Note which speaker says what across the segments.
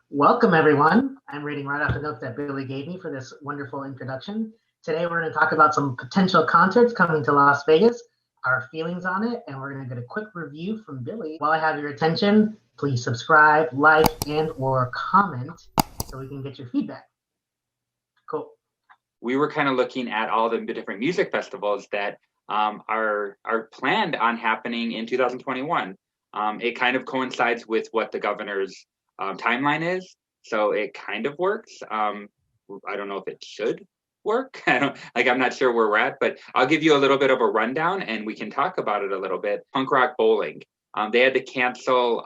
Speaker 1: Welcome, everyone. I'm reading right off the notes that Billy gave me for this wonderful introduction. Today, we're going to talk about some potential concerts coming to Las Vegas, our feelings on it, and we're going to get a quick review from Billy. While I have your attention, please subscribe, like, and or comment so we can get your feedback. Cool.
Speaker 2: We were kind of looking at all the different music festivals that are planned on happening in 2021. It kind of coincides with what the governor's timeline is, so it kind of works. I don't know if it should work. I'm not sure where we're at, but I'll give you a little bit of a rundown and we can talk about it a little bit. Punk Rock Bowling. They had to cancel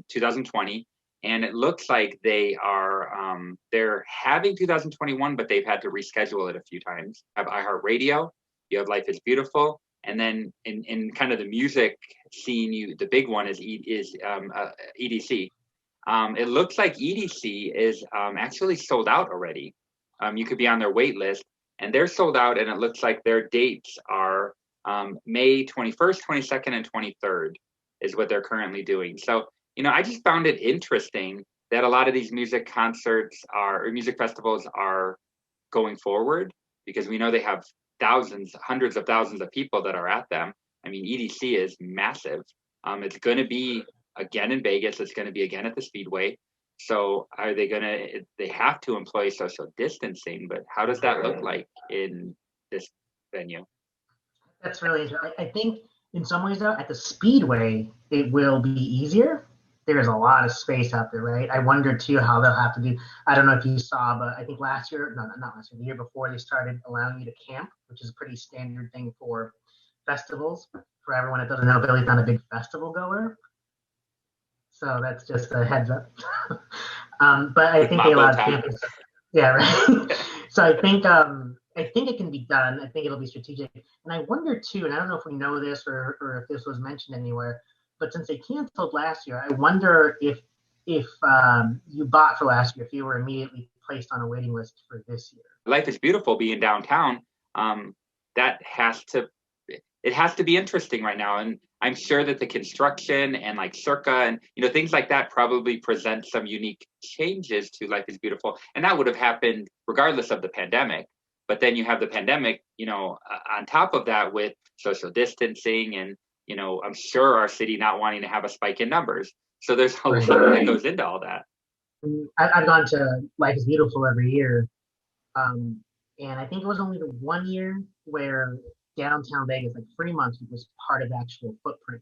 Speaker 2: 2020. And it looks like they're having 2021, but they've had to reschedule it a few times. You have iHeartRadio, you have Life is Beautiful, and then in kind of the music scene, the big one is EDC. It looks like EDC is actually sold out already. You could be on their wait list, and they're sold out, and it looks like their dates are May 21st, 22nd, and 23rd is what they're currently doing. So I just found it interesting that a lot of these music concerts or music festivals are going forward, because we know they have hundreds of thousands of people that are at them. I mean, EDC is massive. It's going to be again in Vegas. It's going to be again at the Speedway. So they have to employ social distancing, but how does that look like in this venue?
Speaker 1: That's really interesting. I think in some ways, though, at the Speedway, it will be easier. There's a lot of space out there, right? I wonder too how they'll have to do. I don't know if you saw, but I think last year, no, not last year, the year before, they started allowing you to camp, which is a pretty standard thing for festivals. For everyone that doesn't know, Billy's not a big festival goer, so that's just a heads up. But I think they allowed camping. Yeah, right. So I think it can be done. I think it'll be strategic, and I wonder too. And I don't know if we know this or if this was mentioned anywhere. But since they canceled last year, I wonder if you bought for last year, if you were immediately placed on a waiting list for this year.
Speaker 2: Life is Beautiful being downtown. It has to be interesting right now. And I'm sure that the construction and like Circa and things like that probably present some unique changes to Life is Beautiful. And that would have happened regardless of the pandemic. But then you have the pandemic, on top of that with social distancing and I'm sure our city not wanting to have a spike in numbers. So there's a lot that goes into all that.
Speaker 1: I've gone to Life is Beautiful every year. And I think it was only the 1 year where downtown Vegas, like Fremont, was part of the actual footprint.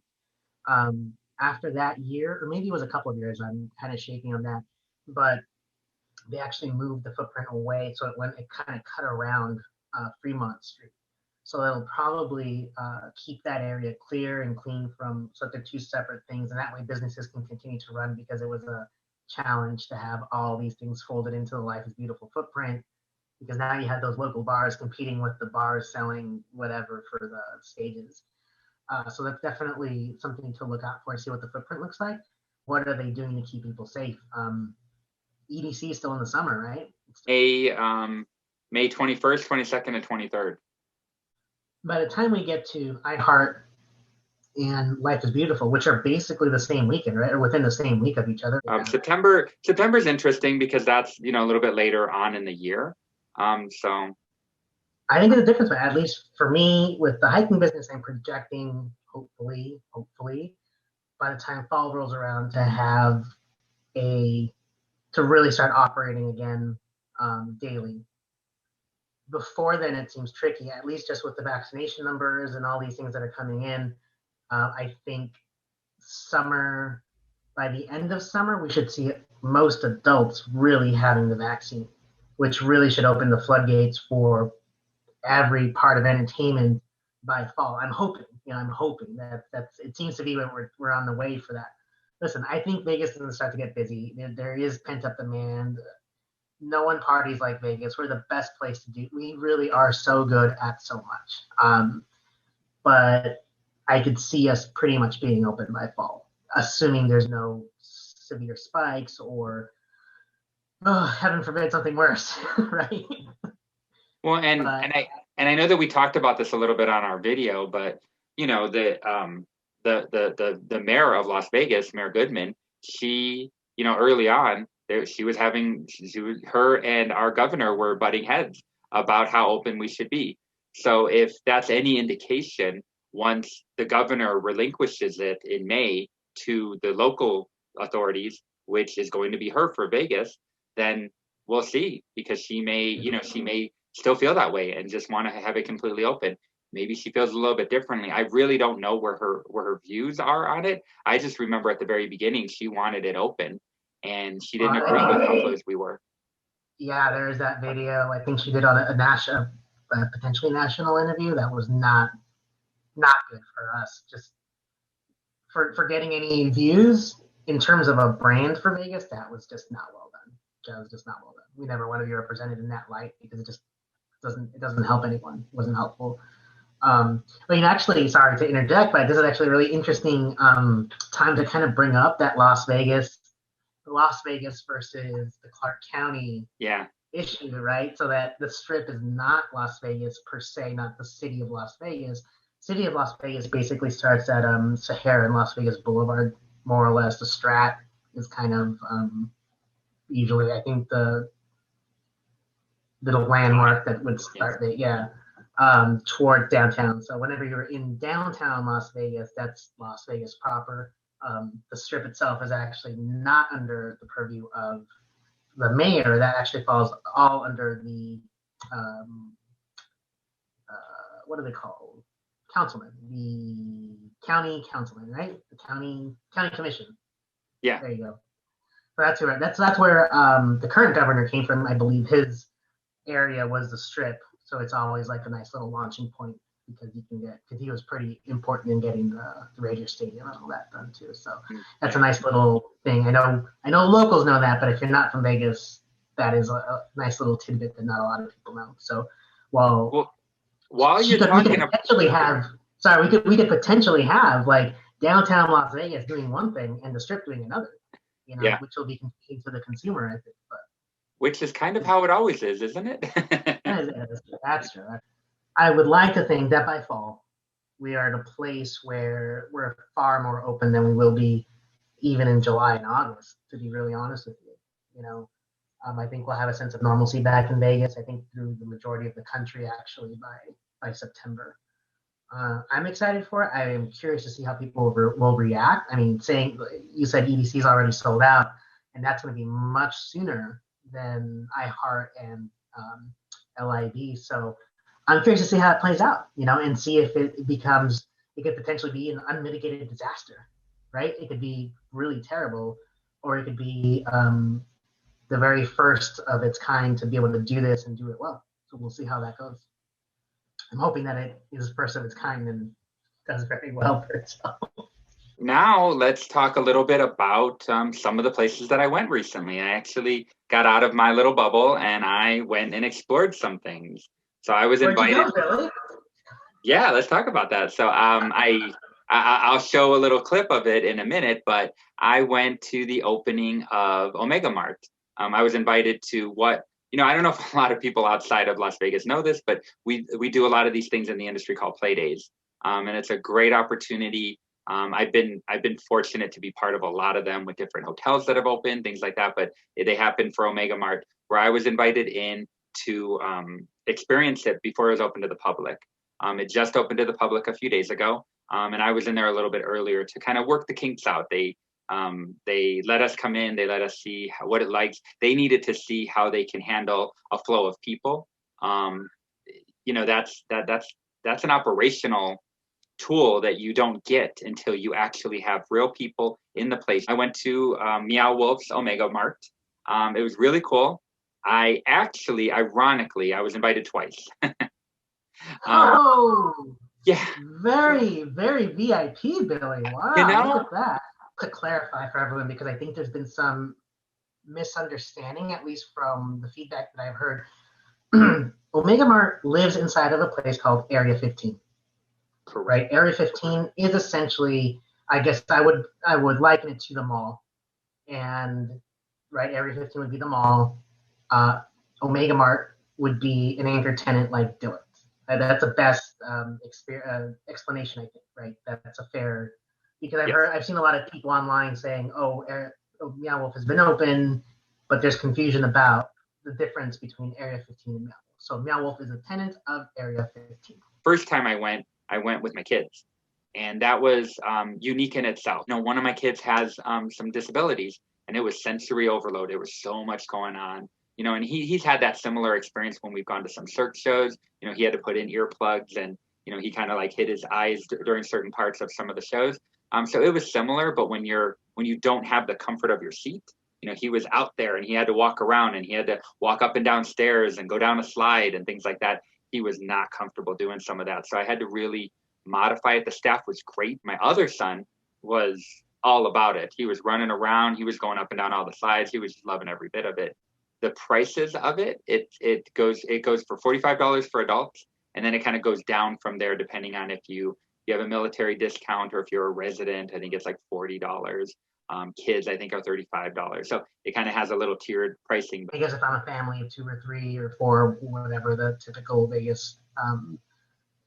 Speaker 1: After that year, or maybe it was a couple of years, I'm kind of shaking on that, but they actually moved the footprint away. So it kind of cut around Fremont Street. So they'll probably keep that area clear and clean so they're two separate things. And that way businesses can continue to run, because it was a challenge to have all these things folded into the Life is Beautiful footprint, because now you have those local bars competing with the bars selling whatever for the stages. So that's definitely something to look out for and see what the footprint looks like. What are they doing to keep people safe? EDC is still in the summer, right?
Speaker 2: May 21st, 22nd, and 23rd.
Speaker 1: By the time we get to iHeart and Life is Beautiful, which are basically the same weekend, right? Or within the same week of each other.
Speaker 2: September's interesting because that's, a little bit later on in the year. So
Speaker 1: I think there's a difference, but at least for me, with the hiking business, I'm projecting, hopefully, by the time fall rolls around, to really start operating again daily. Before then, it seems tricky, at least just with the vaccination numbers and all these things that are coming in. I think by the end of summer, we should see most adults really having the vaccine, which really should open the floodgates for every part of entertainment by fall. I'm hoping that's it seems to be when we're on the way for that. Listen, I think Vegas is going to start to get busy. There is pent-up demand. No one parties like Vegas. We're the best place to do. We really are so good at so much. But I could see us pretty much being open by fall, assuming there's no severe spikes or, heaven forbid, something worse, right?
Speaker 2: Well, and I know that we talked about this a little bit on our video, but the mayor of Las Vegas, Mayor Goodman, she early on her and our governor were butting heads about how open we should be. So if that's any indication, once the governor relinquishes it in May to the local authorities, which is going to be her for Vegas, then we'll see, because she may still feel that way and just want to have it completely open. Maybe she feels a little bit differently. I really don't know where her views are on it. I just remember at the very beginning she wanted it open, and she didn't agree with how close we were.
Speaker 1: Yeah, there's that video I think she did on a national, potentially national interview that was not good for us. Just for getting any views in terms of a brand for Vegas, that was just not well done. That was just not well done. We never want to be represented in that light because it just doesn't help anyone. It wasn't helpful. But actually, sorry to interject, but this is actually a really interesting time to kind of bring up that Las Vegas versus the Clark County issue, right? So that the Strip is not Las Vegas per se, not the city of Las Vegas. City of Las Vegas basically starts at Sahara and Las Vegas Boulevard, more or less. The Strat is kind of usually, I think, the little landmark that would start toward downtown. So whenever you're in downtown Las Vegas, that's Las Vegas proper. The Strip itself is actually not under the purview of the mayor. That actually falls all under the what are they called? Councilman, the county councilman, right? The county commission.
Speaker 2: Yeah.
Speaker 1: There you go. So that's where the current governor came from. I believe his area was the Strip, so it's always like a nice little launching point because he was pretty important in getting the Ranger Stadium and all that done too. So that's a nice little thing. I know locals know that, but if you're not from Vegas, that is a nice little tidbit that not a lot of people know. So
Speaker 2: while you're talking about,
Speaker 1: we could potentially have like downtown Las Vegas doing one thing and the Strip doing another, which will be confusing to the consumer, I think. But
Speaker 2: which is kind of how it always is, isn't it?
Speaker 1: That's true. I would like to think that by fall, we are at a place where we're far more open than we will be even in July and August, to be really honest with you. I think we'll have a sense of normalcy back in Vegas, I think through the majority of the country actually by September. I'm excited for it. I am curious to see how people will react. I mean, you said EDC is already sold out, and that's going to be much sooner than iHeart and LIV. So I'm curious to see how it plays out, and see if it could potentially be an unmitigated disaster, right? It could be really terrible, or it could be the very first of its kind to be able to do this and do it well. So we'll see how that goes. I'm hoping that it is first of its kind and does very well for itself.
Speaker 2: Now let's talk a little bit about some of the places that I went recently. I actually got out of my little bubble and I went and explored some things. So I was invited.
Speaker 1: Where'd you go, Billy?
Speaker 2: Yeah, let's talk about that. So I'll show a little clip of it in a minute, but I went to the opening of Omega Mart. I was invited to what, I don't know if a lot of people outside of Las Vegas know this, but we do a lot of these things in the industry called play days. And it's a great opportunity. I've been fortunate to be part of a lot of them with different hotels that have opened, things like that, but they happened for Omega Mart, where I was invited in to experience it before it was open to the public. It just opened to the public a few days ago, and I was in there a little bit earlier to kind of work the kinks out. They let us come in, they let us see what it likes. They needed to see how they can handle a flow of people. That's an operational tool that you don't get until you actually have real people in the place. I went to Meow Wolf's Omega Mart. It was really cool. Ironically, I was invited twice. Yeah.
Speaker 1: Very, very VIP, Billy. Wow, look at that. To clarify for everyone, because I think there's been some misunderstanding, at least from the feedback that I've heard. Omega Mart lives inside of a place called Area 15.
Speaker 2: Correct.
Speaker 1: Right? Area 15 is essentially, I guess I would liken it to the mall. And right, Area 15 would be the mall. Omega Mart would be an anchor tenant like Dillard's. That's the best explanation, I think, right? That's a fair, because I've seen a lot of people online saying, Meow Wolf has been open, but there's confusion about the difference between Area 15 and Meow Wolf. So Meow Wolf is a tenant of Area 15.
Speaker 2: First time I went with my kids, and that was unique in itself. You know, one of my kids has some disabilities, and it was sensory overload. There was so much going on, you know, and he's had that similar experience when we've gone to some circ shows. You know, he had to put in earplugs, and you know, he kind of like hit his eyes during certain parts of some of the shows. So it was similar, but when you don't have the comfort of your seat, you know, he was out there and he had to walk around and he had to walk up and down stairs and go down a slide and things like that. He was not comfortable doing some of that. So I had to really modify it. The staff was great. My other son was all about it. He was running around. He was going up and down all the slides. He was loving every bit of it. The prices of it goes for $45 for adults. And then it kind of goes down from there depending on if you have a military discount or if you're a resident. I think it's like $40. Kids, I think, are $35. So it kind of has a little tiered pricing.
Speaker 1: I guess if I'm a family of 2 or 3 or 4, whatever the typical Vegas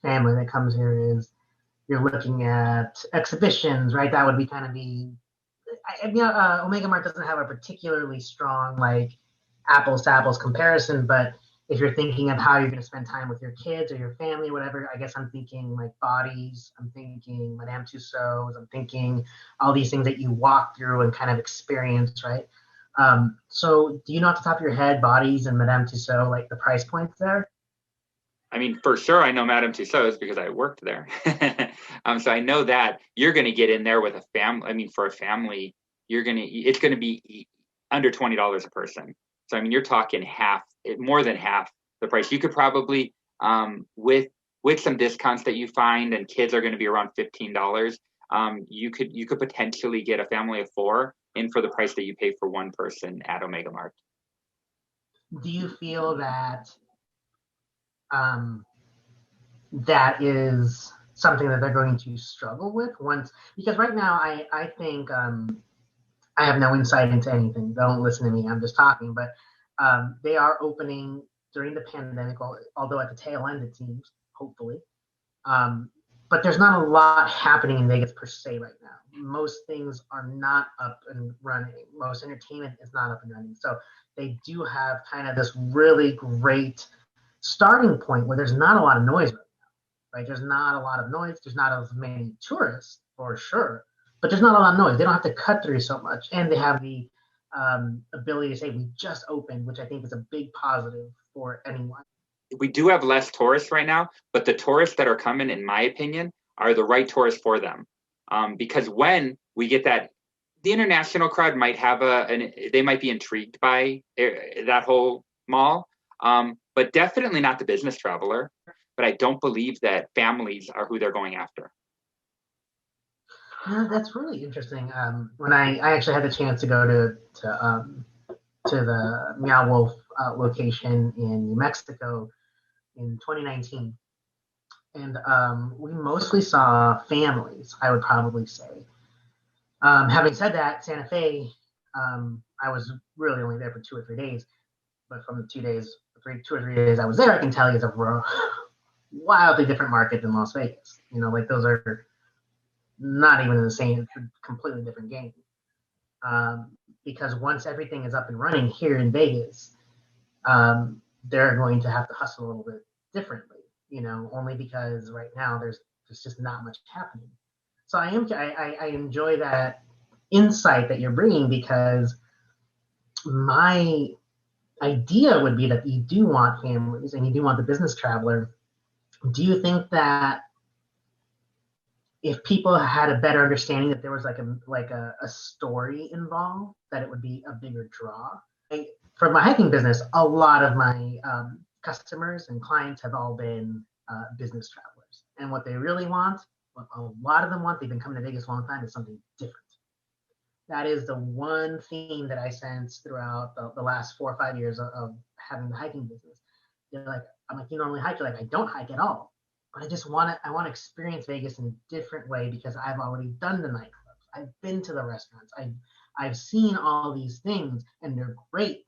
Speaker 1: family that comes here is, you're looking at exhibitions, right? That would be kind of Omega Mart doesn't have a particularly strong like apples to apples comparison, but if you're thinking of how you're going to spend time with your kids or your family, whatever, I guess I'm thinking like Bodies, I'm thinking Madame Tussauds, I'm thinking all these things that you walk through and kind of experience, right? So do you know off the top of your head, Bodies and Madame Tussauds, like the price points there?
Speaker 2: I mean, for sure, I know Madame Tussauds because I worked there. So I know that you're going to get in there with a family. I mean, for a family, it's going to be under $20 a person. So, I mean, you're talking more than half the price. You could probably, with some discounts that you find, and kids are going to be around $15, you could potentially get a family of 4 in for the price that you pay for one person at Omega Mart.
Speaker 1: Do you feel that that is something that they're going to struggle with once? Because right now, I think I have no insight into anything. Don't listen to me. I'm just talking. But they are opening during the pandemic, although at the tail end, it seems, hopefully. But there's not a lot happening in Vegas per se right now. Most things are not up and running. Most entertainment is not up and running. So they do have kind of this really great starting point where there's not a lot of noise right now. Right? There's not a lot of noise. There's not as many tourists, for sure. But there's not a lot of noise. They don't have to cut through so much. And they have the ability to say, we just opened, which I think is a big positive for anyone.
Speaker 2: We do have less tourists right now, but the tourists that are coming, in my opinion, are the right tourists for them. Because when we get that, the international crowd might have they might be intrigued by that whole mall, but definitely not the business traveler. But I don't believe that families are who they're going after.
Speaker 1: That's really interesting. When I actually had the chance to go to the Meow Wolf location in New Mexico in 2019, and we mostly saw families, I would probably say. Having said that, Santa Fe, I was really only there for 2 or 3 days, but from the 2 or 3 days I was there, I can tell you it's a wildly different market than Las Vegas. You know, like those are not even in the same, completely different game. Because once everything is up and running here in Vegas, they're going to have to hustle a little bit differently, you know, only because right now there's just not much happening. So I enjoy that insight that you're bringing, because my idea would be that you do want families and you do want the business traveler. Do you think that if people had a better understanding that there was like a story involved, that it would be a bigger draw? For my hiking business, a lot of my customers and clients have all been business travelers, and what they really want, what a lot of them want, they've been coming to Vegas a long time, is something different. That is the one theme that I sense throughout the last 4 or 5 years of having the hiking business. They're like, I'm like, you normally hike? You're like, I don't hike at all. But I want to experience Vegas in a different way, because I've already done the nightclubs. I've been to the restaurants. I've seen all these things, and they're great.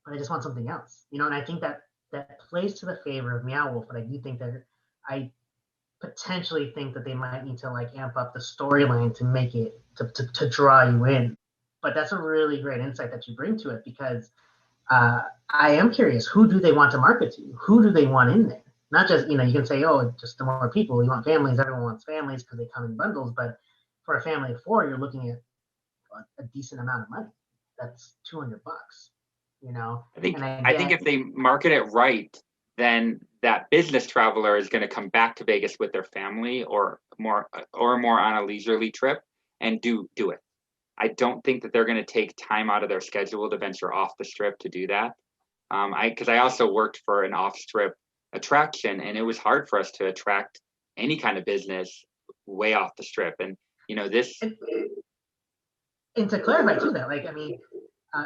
Speaker 1: But I just want something else, you know. And I think that plays to the favor of Meow Wolf. But I do think that I potentially think that they might need to like amp up the storyline to make it to draw you in. But that's a really great insight that you bring to it, because I am curious, who do they want to market to? Who do they want in there? Not just, you can say, oh, just the more people. You want families. Everyone wants families because they come in bundles. But for a family of four, you're looking at a decent amount of money. That's $200,
Speaker 2: I think
Speaker 1: And
Speaker 2: I think if they market it right, then that business traveler is going to come back to Vegas with their family or more on a leisurely trip and do it. I don't think that they're going to take time out of their schedule to venture off the strip to do that. Because I also worked for an off-strip attraction, and it was hard for us to attract any kind of business way off the strip. And this.
Speaker 1: And to clarify too, that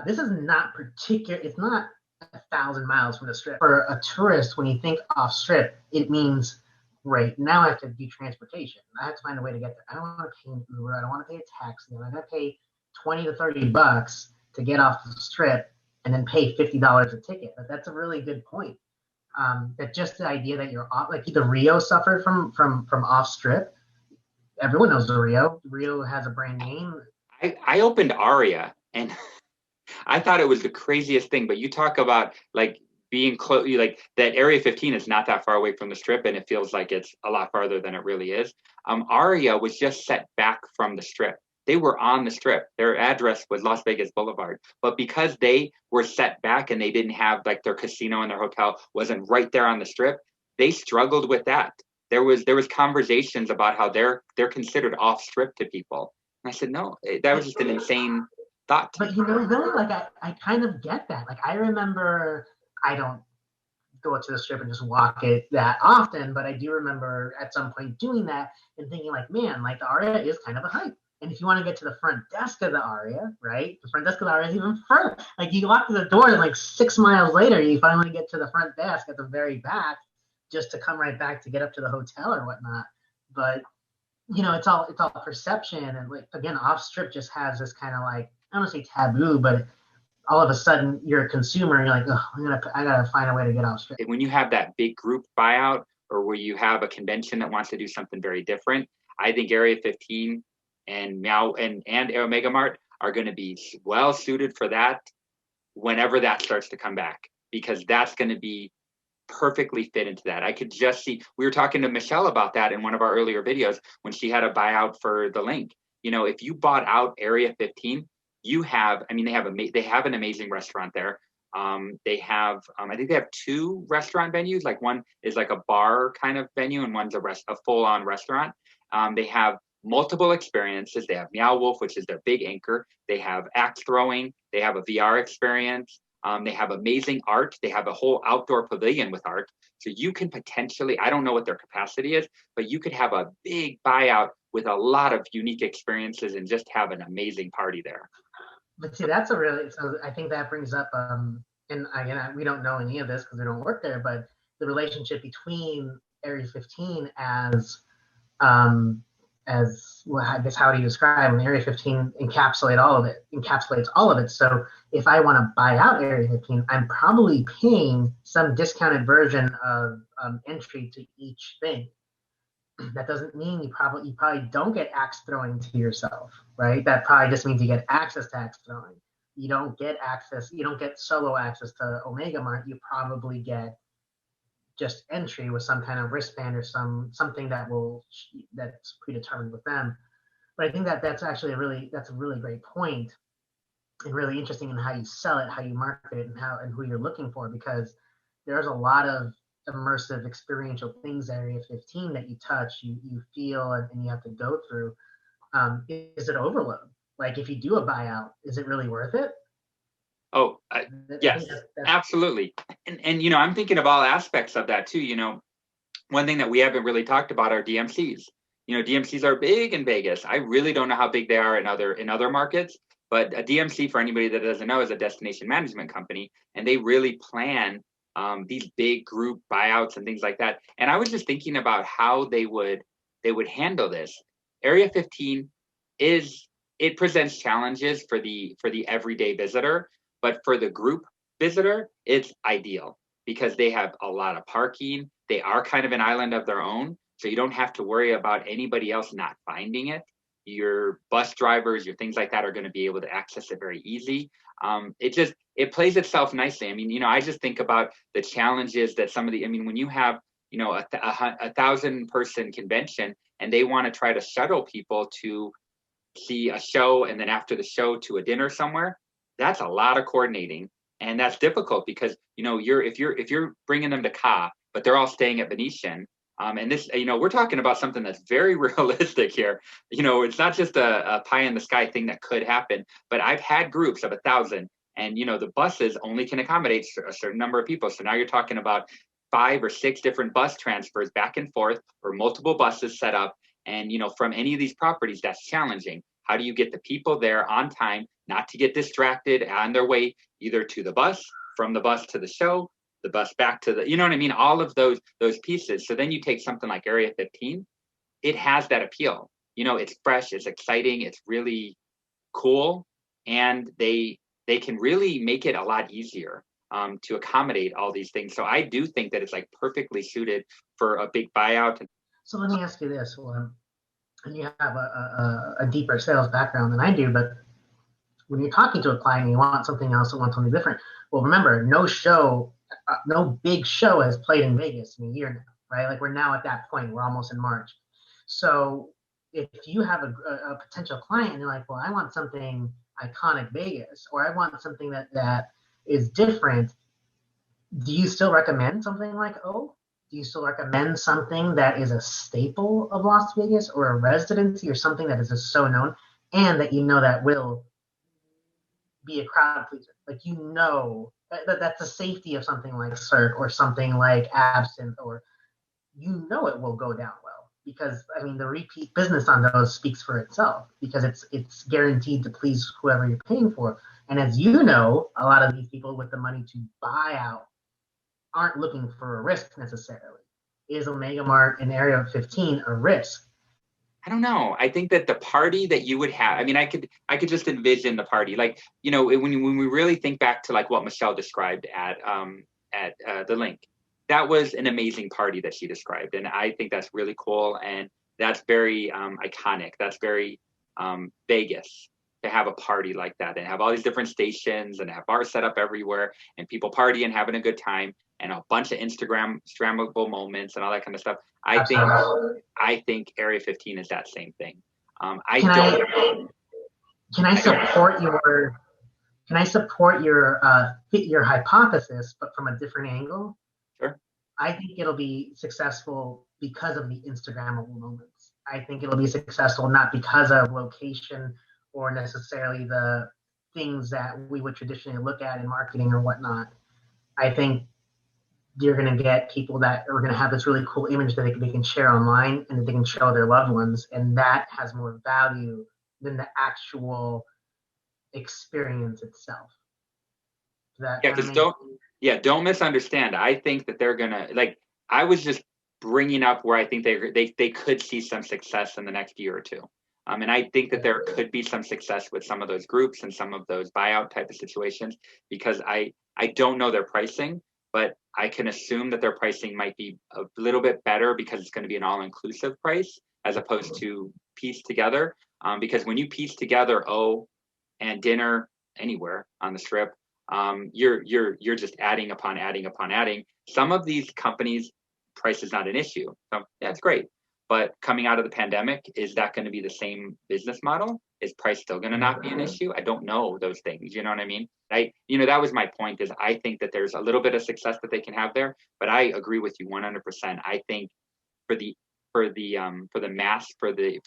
Speaker 1: this is not particular. It's not 1,000 miles from the strip. For a tourist, when you think off strip, it means, right now I have to do transportation. I have to find a way to get there. I don't want to pay an Uber. I don't want to pay a taxi. I'm going to pay $20 to $30 to get off the strip and then pay $50 a ticket. But that's a really good point. That just the idea that you're off, like the Rio suffered from off strip. Everyone knows the Rio. Rio has a brand name.
Speaker 2: I opened Aria, and I thought it was the craziest thing. But you talk about like being close, like that Area 15 is not that far away from the strip, and it feels like it's a lot farther than it really is. Aria was just set back from the strip. They were on the strip. Their address was Las Vegas Boulevard, but because they were set back and they didn't have like their casino and their hotel wasn't right there on the strip, they struggled with that. There was conversations about how they're considered off strip to people. I said, no, that was just an insane thought.
Speaker 1: But really, like I kind of get that. Like I remember, I don't go to the strip and just walk it that often, but I do remember at some point doing that and thinking like, man, like the Aria is kind of a hike. And if you want to get to the front desk of the Aria, right? The front desk of the Aria is even further. Like you walk to the door and like 6 miles later, you finally get to the front desk at the very back just to come right back to get up to the hotel or whatnot. But it's all perception, and like again, off strip just has this kind of like, I don't want to say taboo, but all of a sudden you're a consumer and you're like, oh, I gotta find a way to get off strip.
Speaker 2: When you have that big group buyout, or where you have a convention that wants to do something very different, I think Area 15 and Meow and Omega Mart are going to be well suited for that whenever that starts to come back, because that's going to be perfectly fit into that. I could just see, we were talking to Michelle about that in one of our earlier videos when she had a buyout for the link. If you bought out Area 15, you have, they have an amazing restaurant there. They have, I think they have 2 restaurant venues. Like one is like a bar kind of venue, and one's a full-on restaurant. They have multiple experiences. They have Meow Wolf, which is their big anchor. They have axe throwing. They have a VR experience. They have amazing art. They have a whole outdoor pavilion with art. So you can potentially, I don't know what their capacity is, but you could have a big buyout with a lot of unique experiences and just have an amazing party there.
Speaker 1: But see, so I think that brings up, and again, we don't know any of this because we don't work there, but the relationship between Area 15 as well, I guess, how do you describe when Area 15 encapsulates all of it. So if I want to buy out Area 15, I'm probably paying some discounted version of entry to each thing. That doesn't mean you probably don't get axe throwing to yourself, right? That probably just means you get access to axe throwing. You don't get solo access to Omega Mart. You probably get just entry with some kind of wristband or something that's predetermined with them. But I think that's actually a really great point, and really interesting in how you sell it, how you market it, and who you're looking for, because there's a lot of immersive experiential things at Area 15 that you touch, you feel, and you have to go through. Is it overload? Like if you do a buyout, is it really worth it?
Speaker 2: Oh, yes, absolutely. And I'm thinking of all aspects of that too. One thing that we haven't really talked about are DMCs. DMCs are big in Vegas. I really don't know how big they are in other markets, but a DMC, for anybody that doesn't know, is a destination management company, and they really plan these big group buyouts and things like that. And I was just thinking about how they would handle this. Area 15 it presents challenges for the everyday visitor. But for the group visitor, it's ideal because they have a lot of parking. They are kind of an island of their own. So you don't have to worry about anybody else not finding it. your bus drivers, your things like that are going to be able to access it very easy. It plays itself nicely. I mean, I just think about the challenges that when you have, a 1,000-person convention and they want to try to shuttle people to see a show and then after the show to a dinner somewhere, that's a lot of coordinating. And that's difficult because, if you're bringing them to Ka, but they're all staying at Venetian, and this, we're talking about something that's very realistic here. It's not just a pie in the sky thing that could happen, but I've had groups of 1,000 and, the buses only can accommodate a certain number of people. So now you're talking about 5 or 6 different bus transfers back and forth or multiple buses set up. And, from any of these properties, that's challenging. How do you get the people there on time, not to get distracted on their way either to the bus, from the bus to the show, the bus back to the, all of those pieces. So then you take something like Area 15, it has that appeal. It's fresh, it's exciting, it's really cool, and they can really make it a lot easier to accommodate all these things. So I do think that it's like perfectly suited for a big buyout.
Speaker 1: So let me ask you this, and you have a deeper sales background than I do, but when you're talking to a client and you want something else or want something different, well, remember, no big show has played in Vegas in a year now, right? Like we're now at that point, we're almost in March. So if you have a potential client and you're like, well, I want something iconic Vegas, or I want something that is different, do you still recommend something like O? Do you still recommend something that is a staple of Las Vegas or a residency or something that is just so known and that that will be a crowd pleaser? Like, that's the safety of something like Cirque or something like Absinthe, or it will go down well because the repeat business on those speaks for itself because it's guaranteed to please whoever you're paying for. And as a lot of these people with the money to buy out aren't looking for a risk necessarily. Is Omega Mart in Area 15 a risk?
Speaker 2: I don't know. I think that the party that you would have, I could just envision the party. Like, when we really think back to like what Michelle described at the link, that was an amazing party that she described. And I think that's really cool. And that's very iconic. That's very Vegas to have a party like that and have all these different stations and have bars set up everywhere and people partying, having a good time and a bunch of Instagrammable moments and all that kind of stuff. I think Area 15 is that same thing.
Speaker 1: Can I support your hypothesis, but from a different angle?
Speaker 2: Sure.
Speaker 1: I think it'll be successful because of the Instagrammable moments. I think it'll be successful not because of location or necessarily the things that we would traditionally look at in marketing or whatnot. I think you're going to get people that are going to have this really cool image that they can share online and that they can show their loved ones, and that has more value than the actual experience itself.
Speaker 2: Don't misunderstand. I think that they're going to, I was just bringing up where I think they could see some success in the next year or two. And I think that there could be some success with some of those groups and some of those buyout type of situations because I don't know their pricing, but I can assume that their pricing might be a little bit better because it's going to be an all-inclusive price as opposed to pieced together. Because when you piece together and dinner anywhere on the strip, you're just adding upon adding upon adding. Some of these companies, price is not an issue. So that's great. But coming out of the pandemic, is that going to be the same business model? Is price still going to not be an issue? I don't know those things. You know what I mean? That was my point. Is I think that there's a little bit of success that they can have there, but I agree with you 100%. I think for the mass, for the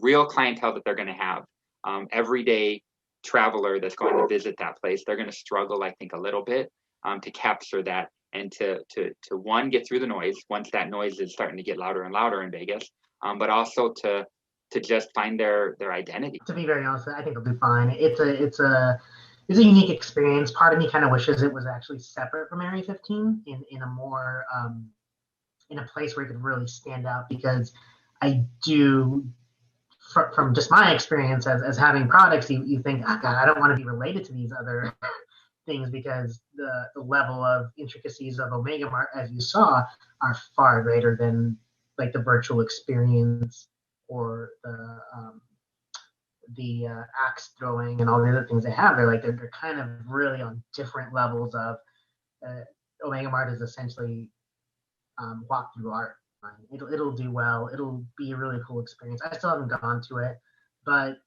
Speaker 2: real clientele that they're going to have, everyday traveler that's going to visit that place, they're going to struggle, I think, a little bit to capture that. And to one, get through the noise once that noise is starting to get louder and louder in Vegas, but also to just find their identity.
Speaker 1: To be very honest, I think they'll do fine. It's a unique experience. Part of me kind of wishes it was actually separate from Area 15 in a more in a place where it could really stand out, because I do, from just my experience as having products, you think, oh God, I don't want to be related to these other things, because the level of intricacies of Omega Mart, as you saw, are far greater than like the virtual experience or the axe throwing and all the other things they have. They're kind of really on different levels of Omega Mart is essentially walk through art. It'll do well. It'll be a really cool experience. I still haven't gone to it, but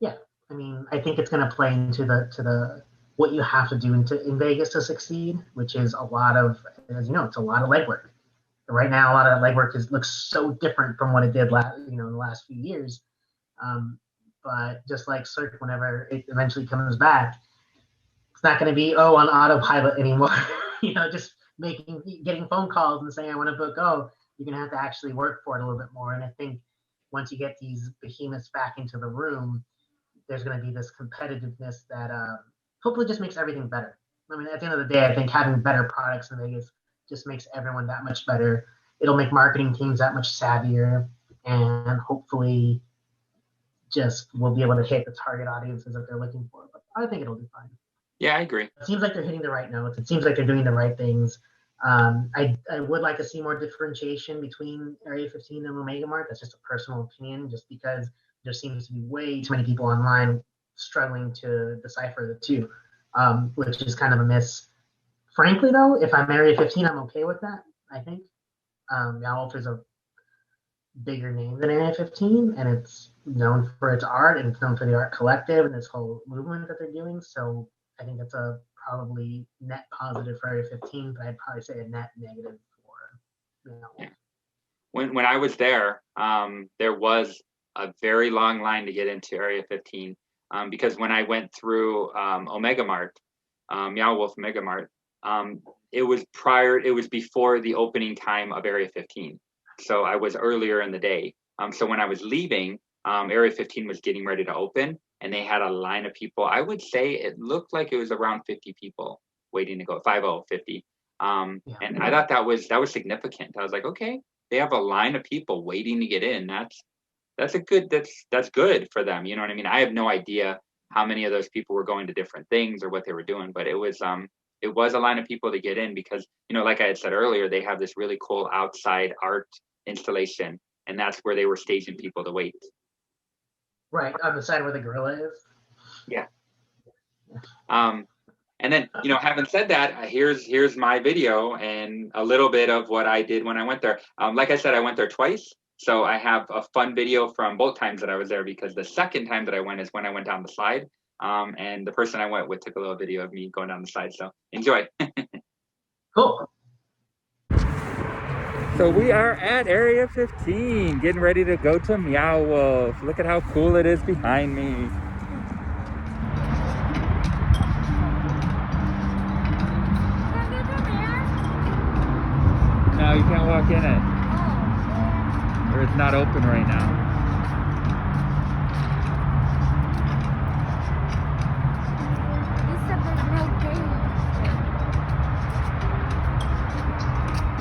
Speaker 1: yeah, I mean, I think it's going to play into the what you have to do in Vegas to succeed, which is a lot of, as you know, it's a lot of legwork. Right now, a lot of legwork looks so different from what it did in the last few years. But just like Cirque, whenever it eventually comes back, it's not going to be on autopilot anymore. Just getting phone calls and saying I want to book. You're going to have to actually work for it a little bit more. And I think once you get these behemoths back into the room, there's going to be this competitiveness that hopefully just makes everything better. I mean, at the end of the day, I think having better products in Vegas just makes everyone that much better. It'll make marketing teams that much savvier, and hopefully just we'll be able to hit the target audiences that they're looking for. But I think it'll be fine.
Speaker 2: Yeah, I agree.
Speaker 1: It seems like they're hitting the right notes. It seems like they're doing the right things. I would like to see more differentiation between Area 15 and Omega Mart. That's just a personal opinion, just because there seems to be way too many people online struggling to decipher the two, which is kind of a miss. Frankly, though, if I'm Area 15, I'm okay with that, I think. Meow is a bigger name than Area 15, and it's known for its art, and it's known for the art collective and this whole movement that they're doing. So I think that's a probably net positive for Area 15, but I'd probably say a net negative for Meow.
Speaker 2: Yeah. When I was there was a very long line to get into Area 15 because when I went through Omega Mart, Meow Wolf Omega Mart, it was before the opening time of Area 15. So I was earlier in the day. So when I was leaving, Area 15 was getting ready to open, and they had a line of people. I would say it looked like it was around 50 people waiting to go, 50. And I thought that was significant. I was like, okay, they have a line of people waiting to get in. That's good for them. You know what I mean? I have no idea how many of those people were going to different things or what they were doing, but it was a line of people to get in because, like I had said earlier, they have this really cool outside art installation, and that's where they were staging people to wait.
Speaker 1: Right, on the side where the gorilla is.
Speaker 2: Yeah. And then, having said that, here's my video and a little bit of what I did when I went there. Like I said, I went there twice. So I have a fun video from both times that I was there, because the second time that I went is when I went down the slide. And the person I went with took a little video of me going down the slide. So enjoy.
Speaker 1: Cool.
Speaker 2: So we are at Area 15, getting ready to go to Meow Wolf. Look at how cool it is behind me. No, you can't walk in it. Or it's not open right now.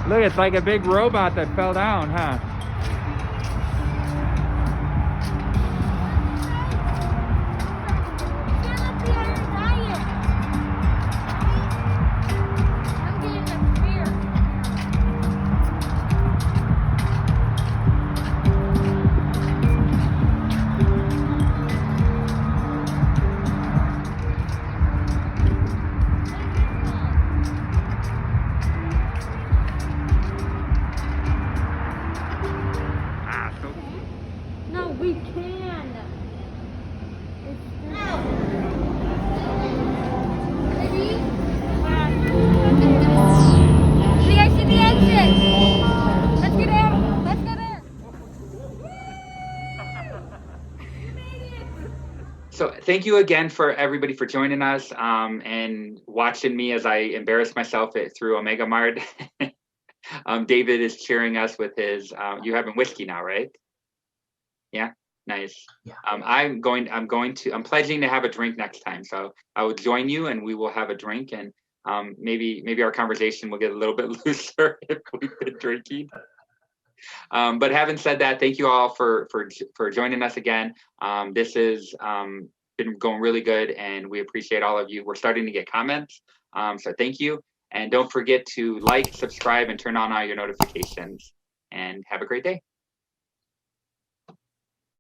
Speaker 2: Look, it's like a big robot that fell down, huh?
Speaker 3: We can. Ready? You guys see the exit? Let's get in. Let's get in.
Speaker 2: So thank you again for everybody for joining us and watching me as I embarrass myself through Omega Mart. David is cheering us with his. You're having whiskey now, right? Yeah, nice.
Speaker 1: Yeah.
Speaker 2: I'm pledging to have a drink next time. So I will join you and we will have a drink, and maybe our conversation will get a little bit looser if we've been drinking. But having said that, thank you all for joining us again. This has been going really good, and we appreciate all of you. We're starting to get comments. So thank you. And don't forget to like, subscribe, and turn on all your notifications. And have a great day.